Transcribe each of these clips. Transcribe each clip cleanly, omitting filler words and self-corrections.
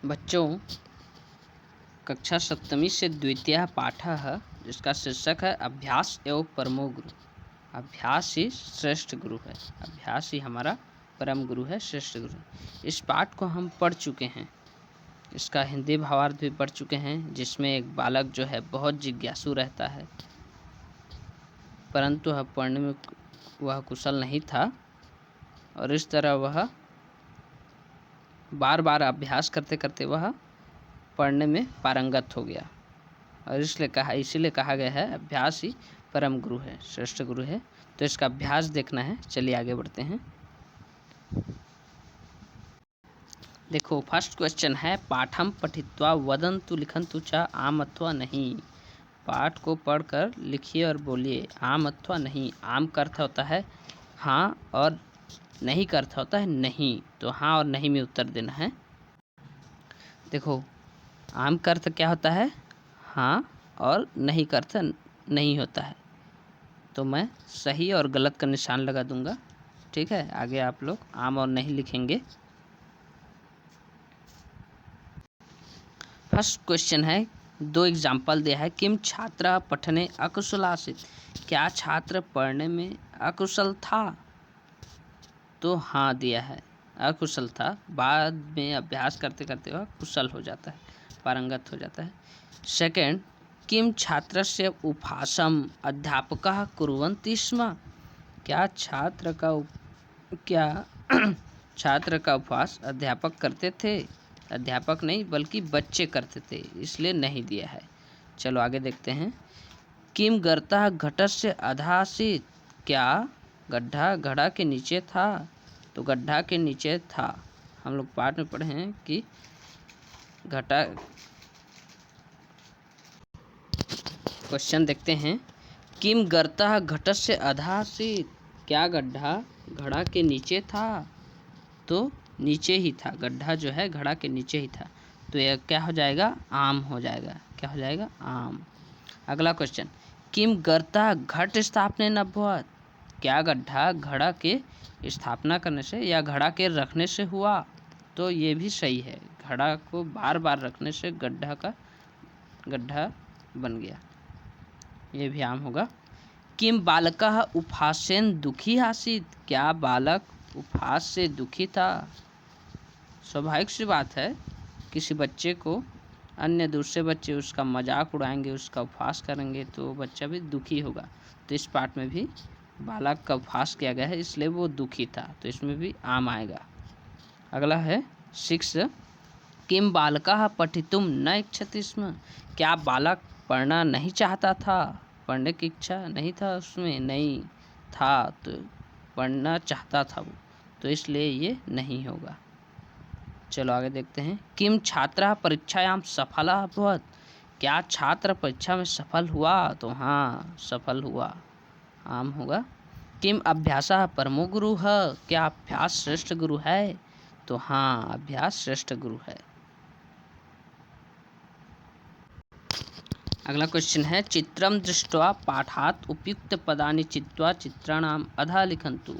बच्चों, कक्षा सप्तमी से द्वितीय पाठ है जिसका शीर्षक है अभ्यास एवं परमो गुरु। अभ्यास ही श्रेष्ठ गुरु है। अभ्यास ही हमारा परम गुरु है, श्रेष्ठ गुरु। इस पाठ को हम पढ़ चुके हैं, इसका हिंदी भावार्थ भी पढ़ चुके हैं, जिसमें एक बालक जो है बहुत जिज्ञासु रहता है, परंतु वह पढ़ने में वह कुशल नहीं था और इस तरह वह बार बार अभ्यास करते करते वह पढ़ने में पारंगत हो गया और इसीलिए कहा गया है अभ्यास ही परम गुरु है, श्रेष्ठ गुरु है। तो इसका अभ्यास देखना है। चलिए आगे बढ़ते हैं। देखो, फर्स्ट क्वेश्चन है पाठम पठित्वा वदन्तु लिखन्तु च आम अथवा नहीं। पाठ को पढ़कर लिखिए और बोलिए आम अथवा नहीं। आम का अर्थ होता है हाँ और नहीं का अर्थ होता है नहीं। तो हाँ और नहीं में उत्तर देना है। देखो, आम का अर्थ क्या होता है? हाँ और नहीं का अर्थ नहीं होता है। तो मैं सही और गलत का निशान लगा दूंगा। ठीक है, आगे आप लोग आम और नहीं लिखेंगे। फर्स्ट क्वेश्चन है, दो एग्जाम्पल दिया है। किम छात्र पठने अकुशलासित। क्या छात्र पढ़ने में अकुशल था? तो हाँ दिया है, अकुशल था। बाद में अभ्यास करते करते वह कुशल हो जाता है, पारंगत हो जाता है। सेकेंड, किम छात्रस्य उपहासम अध्यापकः कुर्वन्ति स्म। क्या छात्र का उपहास अध्यापक करते थे? अध्यापक नहीं बल्कि बच्चे करते थे, इसलिए नहीं दिया है। चलो आगे देखते हैं। किम गर्तः घटस्य अधासीत। क्या गड्ढा घड़ा के नीचे था? तो गड्ढा के नीचे था। हम लोग पाठ में पढ़े हैं कि घटा। क्वेश्चन देखते हैं। किम गर्तः घटस्य अधासीत। क्या गड्ढा घड़ा के नीचे था? तो नीचे ही था। गड्ढा जो है घड़ा के नीचे ही था। तो यह क्या हो जाएगा? आम हो जाएगा। क्या हो जाएगा? आम। अगला क्वेश्चन, किम गर्तः घट स्थापनेन अभवत्। क्या गड्ढा घड़ा के स्थापना करने से या घड़ा के रखने से हुआ? तो ये भी सही है। घड़ा को बार बार रखने से गड्ढा बन गया। ये भी आम होगा। किम बालकः उपहासेन दुखी आसीत्। क्या बालक उपहास से दुखी था? स्वाभाविक सी बात है, किसी बच्चे को अन्य दूसरे बच्चे उसका मजाक उड़ाएंगे, उसका उपहास करेंगे तो बच्चा भी दुखी होगा। तो इस पाठ में भी बालक का उपहास किया गया है, इसलिए वो दुखी था। तो इसमें भी आम आएगा। अगला है 6, किम बालकः पठितुम न इच्छति स्म। क्या बालक पढ़ना नहीं चाहता था? पढ़ने की इच्छा नहीं था उसमें? नहीं था, तो पढ़ना चाहता था वो, तो इसलिए ये नहीं होगा। चलो आगे देखते हैं। किम छात्रः परीक्षायां सफलः अभवत्। क्या छात्र परीक्षा में सफल हुआ? तो हाँ, सफल हुआ। आम होगा। किम अभ्यासः परमो गुरुः। क्या अभ्यास श्रेष्ठ गुरु है? तो हाँ, अभ्यास श्रेष्ठ गुरु है। अगला क्वेश्चन है, चित्रम दृष्ट्वा पाठात् उपयुक्त पदानि चित्वा चित्राणाम अधः लिखन्तु।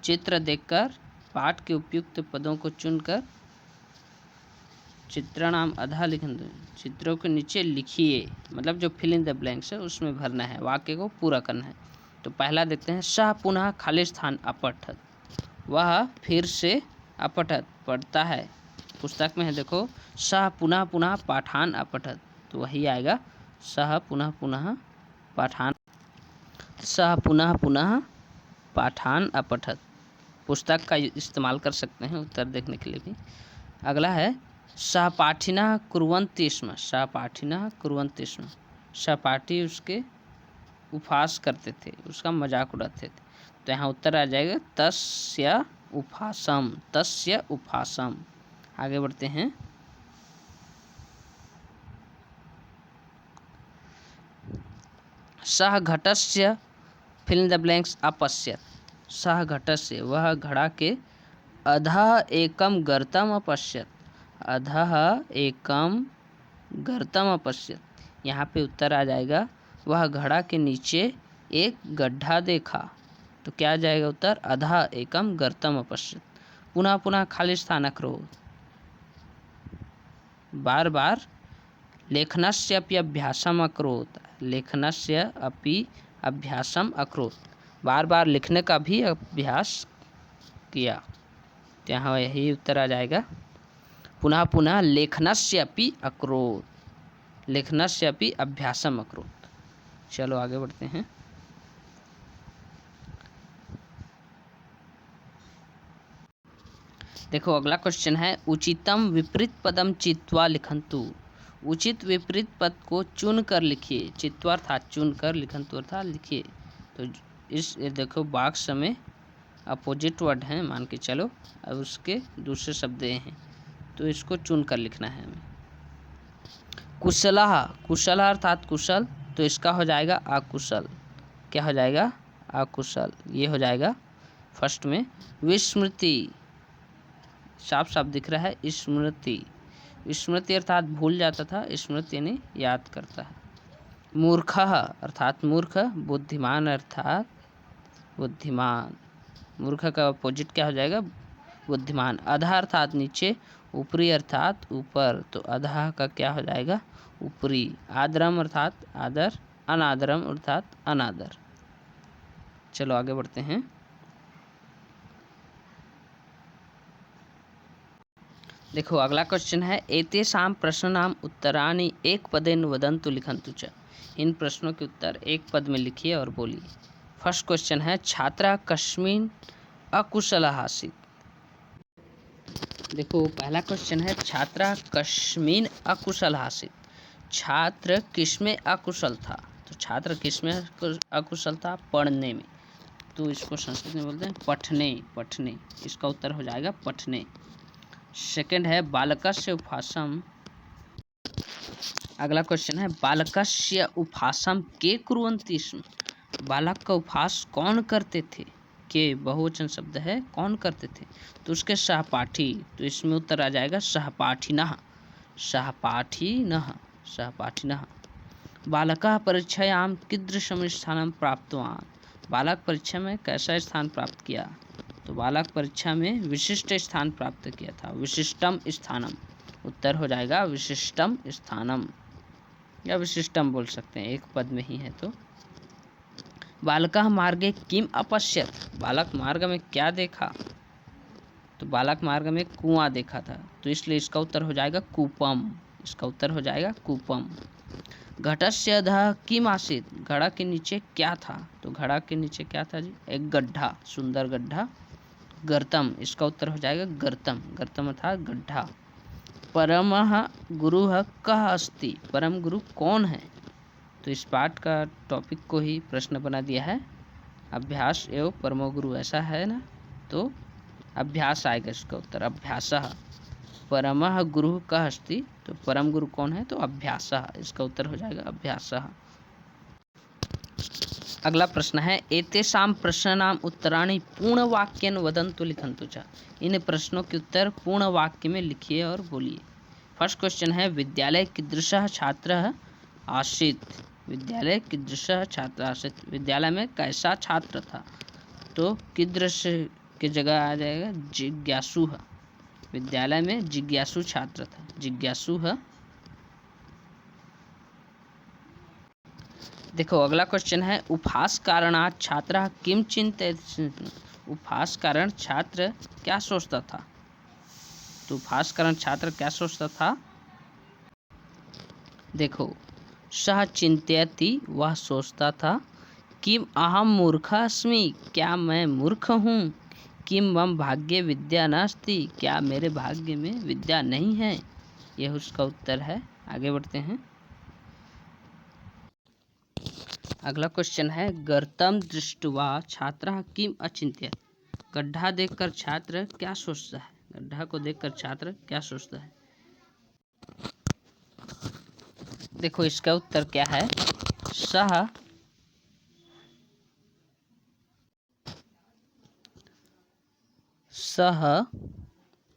चित्र देखकर पाठ के उपयुक्त पदों को चुनकर चित्राणाम अधः लिखन्तु, चित्रों के नीचे लिखिए। मतलब जो फिल इन द ब्लैंक्स है उसमें भरना है, वाक्य को पूरा करना है। तो पहला देखते हैं, सः पुनः खाली स्थान अपठत्। वह फिर से अपठत् पढ़ता है। पुस्तक में है, देखो, सः पुनः पुनः पाठान अपठत्, तो वही आएगा, सः पुनः पुनः पाठान। सः पुनः पुनः पाठान अपठत्। पुस्तक का इस्तेमाल कर सकते हैं उत्तर देखने के लिए भी। अगला है, सहपाठिनः कुर्वन्ति स्म। सहपाठिनः कुर्वन्ति स्म। सहपाठी उसके उपहास करते थे, उसका मजाक उड़ाते थे। तो यहाँ उत्तर आ जाएगा तस्य उपहासम। तस्य उपहासम। आगे बढ़ते हैं। सः घटस्य फिल इन द ब्लैंक्स अपश्यत्। सः घटस्य, वह घड़ा के अधः एकम गर्तम अपश्यत्। अधः एकम गर्तम अपश्यत्। यहाँ पे उत्तर आ जाएगा, वह घड़ा के नीचे एक गड्ढा देखा। तो क्या आ जाएगा उत्तर? अधः एकम गर्तम अपश्यत्। पुनः पुनः खाली स्थान अकरोत्। बार बार लेखनस्य अपि अभ्यासम अकरोत्, लेखनस्य अपि अभ्यासम अकरोत्, बार बार लिखने का भी अभ्यास किया। तो यहाँ यही उत्तर आ जाएगा। पुनः पुनः लेखनस्य अपि अकरोत्, लेखनस्य अपि अभ्यासम अकरोत्। चलो आगे बढ़ते हैं। देखो अगला क्वेश्चन है, उचितम विपरीत पदम चित्वा लिखन्तु। उचित विपरीत पद को चुन कर लिखिए। चित्वा अर्थात चुन कर, लिखन्तु अर्थात लिखिए। तो इस देखो बॉक्स में अपोजिट वर्ड हैं मान के चलो, अब उसके दूसरे शब्द हैं, तो इसको चुन कर लिखना है हमें। कुशलः, कुशल अर्थात कुशल, तो इसका हो जाएगा अकुशल। क्या हो जाएगा? अकुशल। ये हो जाएगा फर्स्ट में। विस्मृति, साफ साफ दिख रहा है स्मृति, स्मृति अर्थात भूल जाता था, स्मृति यानी याद करता है। मूर्खः अर्थात मूर्ख, बुद्धिमान अर्थात बुद्धिमान, मूर्ख का अपोजिट क्या हो जाएगा? बुद्धिमान। अधः अर्थात नीचे, ऊपरी अर्थात ऊपर, तो अधः का क्या हो जाएगा? ऊपरी। आदरम अर्थात आदर, अनादरम अर्थात अनादर। चलो आगे बढ़ते हैं। देखो अगला क्वेश्चन है, एतेषां प्रश्नानाम् उत्तराणि एक पदेन वदन्तु लिखन्तु च। इन प्रश्नों के उत्तर एक पद में लिखिए और बोलिए। फर्स्ट क्वेश्चन है, छात्रा कस्मिन् अकुशलः आसीत्। देखो पहला क्वेश्चन है, छात्रा कस्मिन् अकुशलः आसीत्। छात्र किसमें अकुशल था? तो छात्र किसमें अकुशल था? पढ़ने में। तो इसको संस्कृत में बोलते हैं पठने, पठने। इसका उत्तर हो जाएगा पठने। सेकंड है, बालकस्य उपहासम। अगला क्वेश्चन है, बालकस्य उपहासम के कुर्वन्ति स्म। बालक का उपहास कौन करते थे? के बहुवचन शब्द है, कौन करते थे? तो उसके सहपाठी। तो इसमें उत्तर आ जाएगा सहपाठिनः, सहपाठिनः, सहपाठिनः। बालकः परीक्षायां कीदृशं स्थानं प्राप्तवान्। बालक परीक्षा में कैसा स्थान प्राप्त किया? तो बालक परीक्षा में विशिष्ट स्थान प्राप्त किया था, विशिष्टम स्थानम। उत्तर हो जाएगा विशिष्टम स्थानम, या विशिष्टम बोल सकते हैं, एक पद में ही है। तो बालकः मार्गे किम अपश्यत। बालक मार्ग में क्या देखा? तो बालक मार्ग में कुआं देखा था, तो इसलिए इसका उत्तर हो जाएगा कूपम। इसका उत्तर हो जाएगा कूपम। घटस्य अधः किम आसीत्। घड़ा के नीचे क्या था? तो घड़ा के नीचे क्या था जी? एक गड्ढा, सुंदर गड्ढा, गर्तम। इसका उत्तर हो जाएगा गर्तम, गर्तम अर्थात गड्ढा। परमः गुरुः कः अस्ति। परम गुरु कौन है? तो इस पाठ का टॉपिक को ही प्रश्न बना दिया है, अभ्यास एवं परमो गुरु, ऐसा है ना, तो अभ्यास आएगा इसका उत्तर, अभ्यासः। परमः गुरुः कः अस्ति, तो परम गुरु कौन है? तो अभ्यासः। इसका उत्तर हो जाएगा अभ्यासः। अगला प्रश्न है, एतेषां प्रश्नानाम् उत्तराणि पूर्णवाक्येन वदन्तु लिखन्तु च। इन प्रश्नों के उत्तर पूर्ण वाक्य में लिखिए और बोलिए। फर्स्ट क्वेश्चन है, विद्यालय कीदृशः छात्रः आसीत्। विद्यालय कीदृशः छात्रः आसीत्, विद्यालय में कैसा छात्र था? तो कीदृश की जगह आ जाएगा जिज्ञासु। विद्यालय में जिज्ञासु छात्र था, जिज्ञासु है। देखो अगला क्वेश्चन है, उपहास कारणात् छात्रः किम चिन्तयति। उपहास कारण छात्र क्या सोचता था? तो उपहास कारण छात्र क्या सोचता था? देखो, सः चिन्तयति, वह सोचता था, किम अहम मूर्खः अस्मि, क्या मैं मूर्ख हूँ, किम मम भाग्ये विद्या नास्ति, क्या मेरे भाग्य में विद्या नहीं है। यह उसका उत्तर है। आगे बढ़ते हैं। अगला क्वेश्चन है, गर्तं दृष्ट्वा छात्रः किम अचिन्त्यत। गड्ढा देखकर छात्र क्या सोचता है? गड्ढा को देखकर छात्र क्या सोचता है? देखो इसका उत्तर क्या है, सह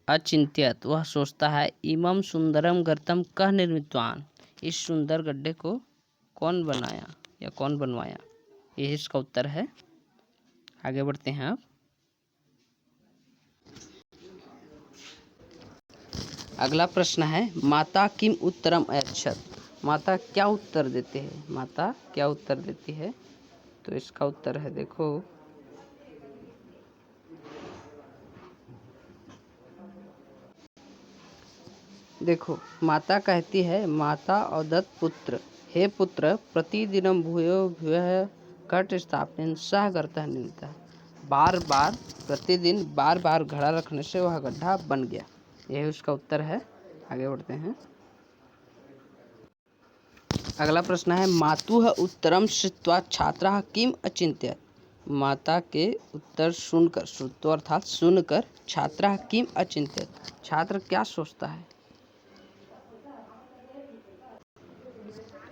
अचिंत्यत, वह सोचता है, इमं सुंदरम गर्तम कह निर्मितवान। इस सुंदर गड्ढे को कौन बनाया या कौन बनवाया? यही इसका उत्तर है। आगे बढ़ते हैं अब। अगला प्रश्न है माता किम उत्तरम अयच्छत। माता क्या उत्तर देते हैं, माता क्या उत्तर देती है। तो इसका उत्तर है देखो माता कहती है, माता अवदत् पुत्र, हे पुत्र प्रतिदिनं भूयो भूयः घट स्थापनेन सह गर्तः निर्मितः। बार बार प्रतिदिन बार बार घड़ा रखने से वह गड्ढा बन गया। यही उसका उत्तर है। आगे बढ़ते हैं। अगला प्रश्न है मातुः उत्तरम श्रुत्वा छात्राः किम अचिंत्यत। माता के उत्तर सुनकर, श्रुत्वा अर्थात सुनकर, छात्राः किम अचिंत्यत, छात्र क्या सोचता है।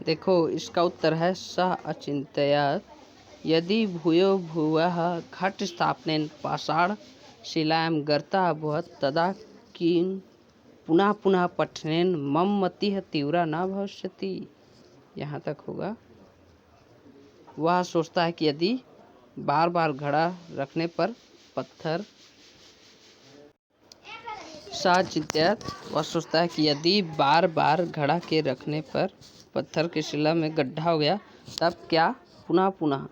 देखो इसका उत्तर है सः अचिंत्यत यदि भूयो भुवः घट स्थापनेन पाषाण शिलायां गर्तः अभवत् तदा किं पुनः पुनः पठनेन मम मतिः तीव्रा न भविष्यति। यहाँ तक होगा। वह सोचता है कि यदि बार बार घड़ा रखने पर पत्थर, साचित्यत वह सोचता है कि यदि बार बार घड़ा के रखने पर पत्थर की शिला में गड्ढा हो गया तब क्या पुनः पुनः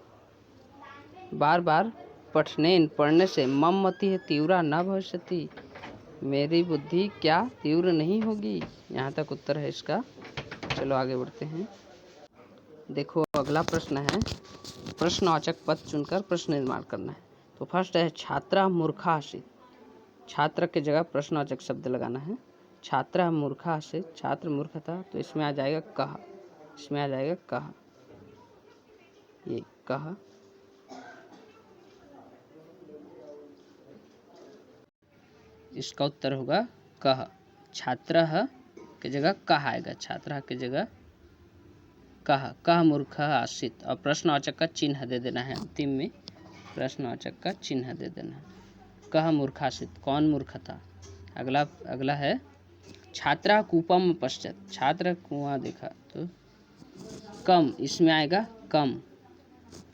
बार बार पढ़ने से मम मति है तीव्रा न भविष्यति, मेरी बुद्धि क्या तीव्र नहीं होगी। यहाँ तक उत्तर है इसका। चलो आगे बढ़ते हैं। देखो अगला प्रश्न है प्रश्नवाचक पद चुनकर प्रश्न निर्माण करना है। तो फर्स्ट है छात्रा मूर्खा आसीत्। छात्र की जगह प्रश्नवाचक शब्द लगाना है। छात्रा मूर्खा आसीत्, छात्र मूर्ख था, तो इसमें आ जाएगा कहा, इसमें आ जाएगा कहा, ये कहा। इसका उत्तर होगा कह। छात्रः की जगह कह आएगा, छात्रः की जगह कह मूर्खः आसीत्। और प्रश्नवाचक का चिन्ह दे देना है अंतिम में, प्रश्नवाचक का चिन्ह दे देना है। कह मूर्खः आसीत्, कौन मूर्ख था। अगला है छात्रा कूपम पश्चात, छात्र कुआं देखा, तो कम, इसमें आएगा कम,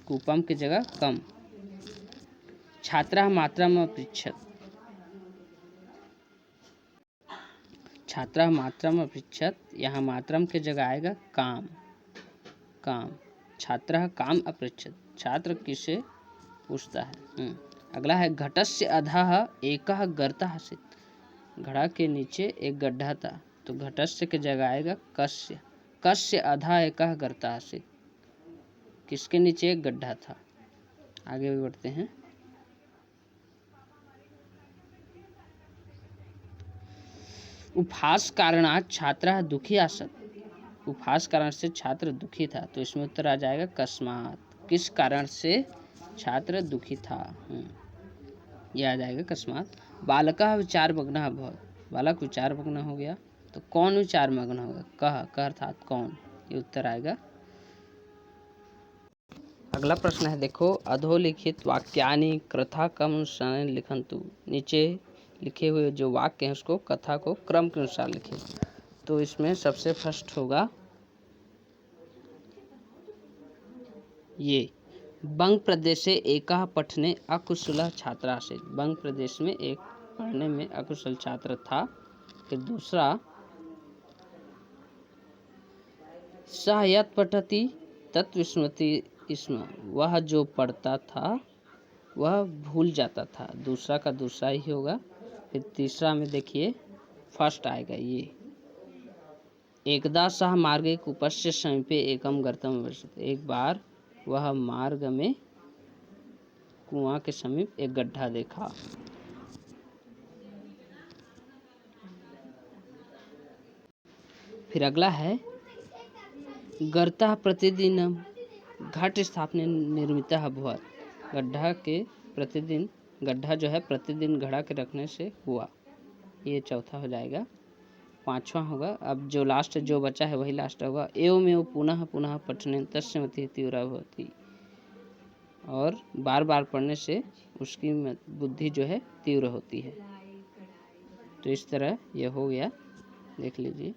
कूपम की जगह कम। छात्रा मात्रम अपृच्छत, छात्रा मात्रम अपृच्छत, यहाँ मात्रम की जगह आएगा काम, काम। छात्रः काम अपृच्छत, छात्र किसे पूछता है। अगला है घटस्य अधः एकः गर्तः आसीत्। घड़ा के नीचे एक गड्ढा था, तो घटस्य की जगह आएगा कस्य, कस्य अधः एकः गर्तः आसीत्, किसके नीचे एक गड्ढा था। आगे भी बढ़ते हैं। उपहास कारणात् छात्रः दुखी आसत्। उपहास कारण से छात्र दुखी था, तो इसमें उत्तर आ जाएगा कस्मात्, किस कारण से छात्र दुखी था। यह आ जाएगा कस्मात्। बालकः विचारमग्नः अभवत्, बालक विचारमग्न हो गया, तो कौन विचारमग्न होगा। कह अर्थात कौन, ये उत्तर आएगा। अगला प्रश्न है देखो अधोलिखित वाक्यानि कथा क्रम अनुसार लिखन्तु। नीचे लिखे हुए जो वाक्य हैं उसको कथा को क्रम के अनुसार लिखें। तो इसमें सबसे फर्स्ट होगा ये बंग प्रदेशे एकः पठने अकुशलः छात्रः आसीत्। बंग प्रदेश में एक पढ़ने में अकुशल छात्र था। फिर दूसरा सः यत् पठति तत् विस्मृति स्म, वह जो पढ़ता था वह भूल जाता था। दूसरा का दूसरा ही होगा। फिर तीसरा में देखिए फर्स्ट आएगा ये एकदा सः मार्गे कूपस्य समीपे एकं गर्तम् अवर्षत्। एक बार वह मार्ग में कुआं के समीप एक गड्ढा देखा। फिर अगला है गर्तः प्रतिदिन घट स्थापने निर्मितः अभवत्। गड्ढा जो है प्रतिदिन घड़ा के रखने से हुआ। ये चौथा हो जाएगा। पांचवा होगा, अब जो लास्ट जो बचा है वही लास्ट होगा, एवमेव पुनः पुनः पठने तस्य मतिः तीव्रा भवति। और बार बार पढ़ने से उसकी बुद्धि जो है तीव्र होती है। तो इस तरह यह हो गया, देख लीजिए।